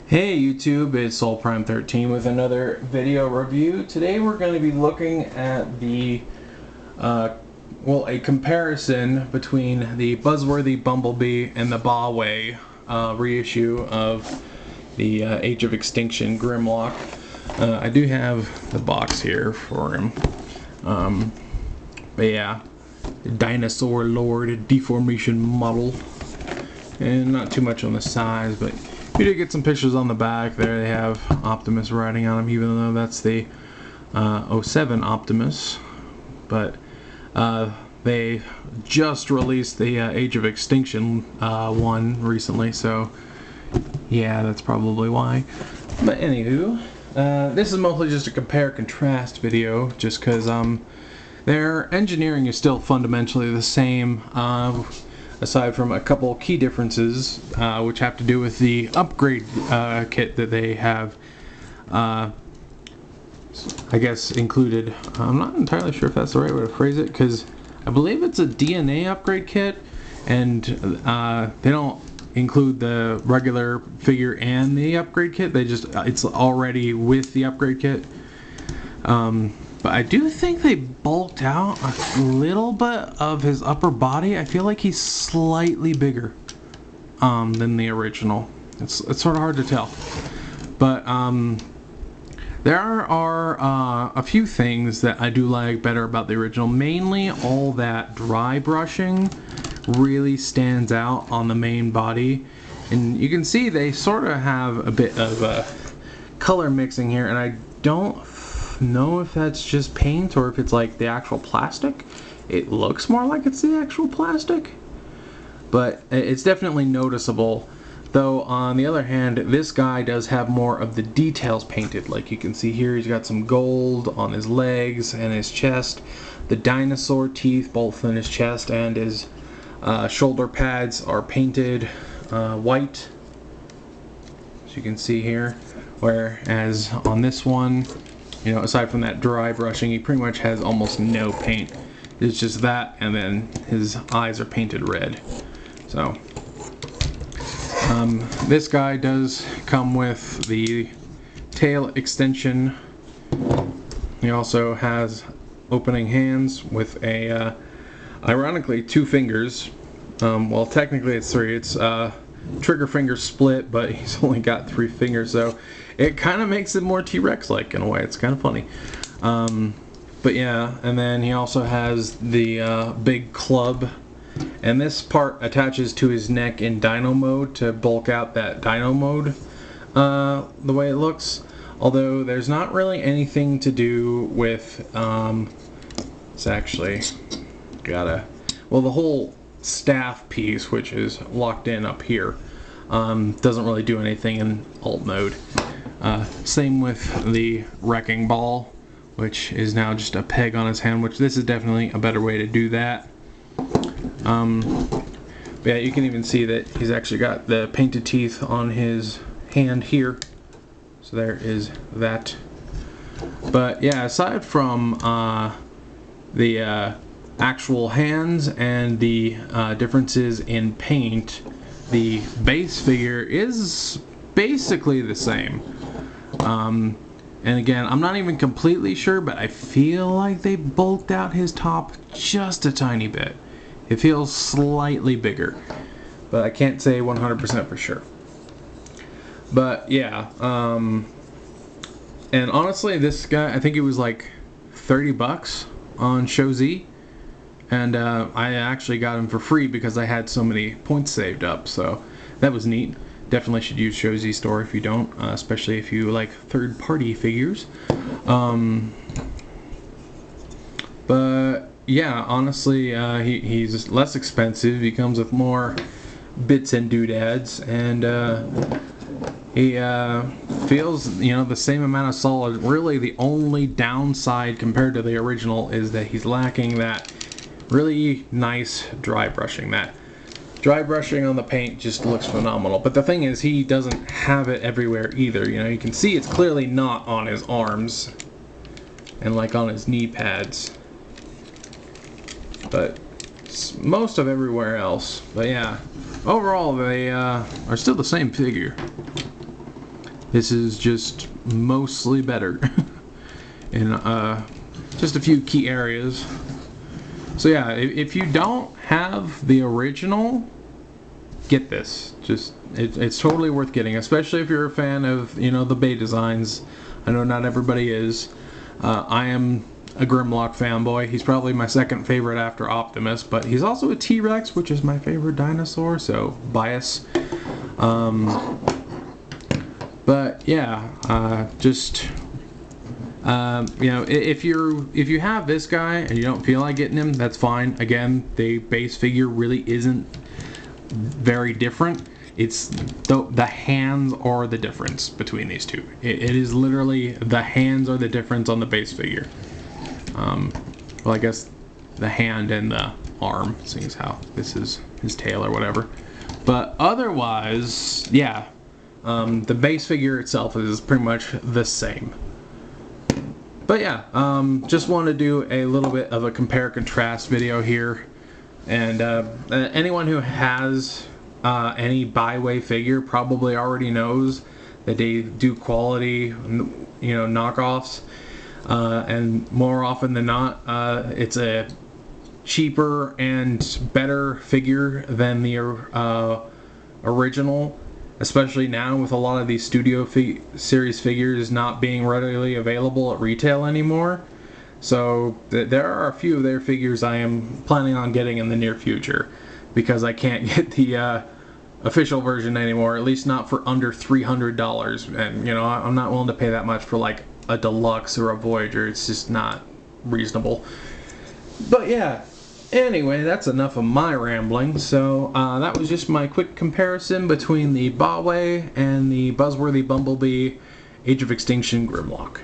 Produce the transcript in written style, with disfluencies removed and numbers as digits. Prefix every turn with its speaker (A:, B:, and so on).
A: Hey YouTube, it's SoulPrime13 with another video review. Today we're going to be looking at the, a comparison between the Buzzworthy Bumblebee and the baiwei reissue of the Age of Extinction Grimlock. I do have the box here for him. But yeah, Dinosaur Lord deformation model. And not too much on the size, but we did get some pictures on the back. There they have Optimus riding on him, even though that's the 07 Optimus. But they just released the Age of Extinction one recently, so yeah, that's probably why. But anywho, this is mostly just a compare-contrast video, just because their engineering is still fundamentally the same. Aside from a couple key differences, which have to do with the upgrade kit that they have, I guess, included. I'm not entirely sure if that's the right way to phrase it, because I believe it's a DNA upgrade kit, and they don't include the regular figure and the upgrade kit. They just, it's already with the upgrade kit. But I do think they bulked out a little bit of his upper body. I feel like he's slightly bigger than the original. It's sort of hard to tell. But there are a few things that I do like better about the original. Mainly all that dry brushing really stands out on the main body. And you can see they sort of have a bit of color mixing here, and I don't know if that's just paint or if it's like the actual plastic. It looks more like it's the actual plastic, but it's definitely noticeable. Though on the other hand, this guy does have more of the details painted. Like you can see here, he's got some gold on his legs and his chest, the dinosaur teeth both in his chest, and his shoulder pads are painted white, as you can see here. Whereas on this one, you know, aside from that dry brushing, he pretty much has almost no paint. It's just that, and then his eyes are painted red. So, this guy does come with the tail extension. He also has opening hands with a, ironically, 2 fingers. Well, technically it's 3. It's trigger finger split, but he's only got 3 fingers, so it kind of makes it more T-Rex-like in a way. It's kind of funny. But yeah, and then he also has the big club, and this part attaches to his neck in dino mode to bulk out that dino mode the way it looks. Although there's not really anything to do with it's actually the whole staff piece, which is locked in up here, doesn't really do anything in alt mode. Same with the wrecking ball, which is now just a peg on his hand, which this is definitely a better way to do that. But yeah, you can even see that he's actually got the painted teeth on his hand here. So there is that. But yeah, aside from the actual hands and the differences in paint, the base figure is basically the same. And again, I'm not even completely sure, but I feel like they bulked out his top just a tiny bit. It feels slightly bigger, but I can't say 100% for sure. But yeah, and honestly, this guy, I think it was like 30 bucks on ShowZ. And I actually got him for free because I had so many points saved up, so that was neat. Definitely should use ShowZ store if you don't, especially if you like third-party figures. But yeah, honestly, he's less expensive. He comes with more bits and doodads, and he feels, you know, the same amount of solid. Really, the only downside compared to the original is that he's lacking that really nice dry brushing. That dry brushing on the paint just looks phenomenal. But the thing is, he doesn't have it everywhere either. You know, you can see it's clearly not on his arms and like on his knee pads, but it's most of everywhere else. But yeah, overall they are still the same figure. This is just mostly better in just a few key areas. So yeah, if you don't have the original, get this. Just it's totally worth getting, especially if you're a fan of, you know, the Bay designs. I know not everybody is. I am a Grimlock fanboy. He's probably my second favorite after Optimus, but he's also a T-Rex, which is my favorite dinosaur, so bias. But yeah, just you know, if you have this guy and you don't feel like getting him, that's fine. Again, the base figure really isn't very different. It's the hands are the difference between these two. It is literally the hands are the difference on the base figure. Well, I guess the hand and the arm, seeing as how this is his tail or whatever. But otherwise, yeah, the base figure itself is pretty much the same. But yeah, just want to do a little bit of a compare-contrast video here. And anyone who has any baiwei figure probably already knows that they do quality, you know, knockoffs. And more often than not, it's a cheaper and better figure than the original, especially now with a lot of these studio series figures not being readily available at retail anymore. So there are a few of their figures I am planning on getting in the near future, because I can't get the official version anymore, at least not for under $300. And you know, I'm not willing to pay that much for like a deluxe or a Voyager. It's just not reasonable. But yeah, anyway, that's enough of my rambling. So that was just my quick comparison between the baiwei and the Buzzworthy Bumblebee Age of Extinction Grimlock.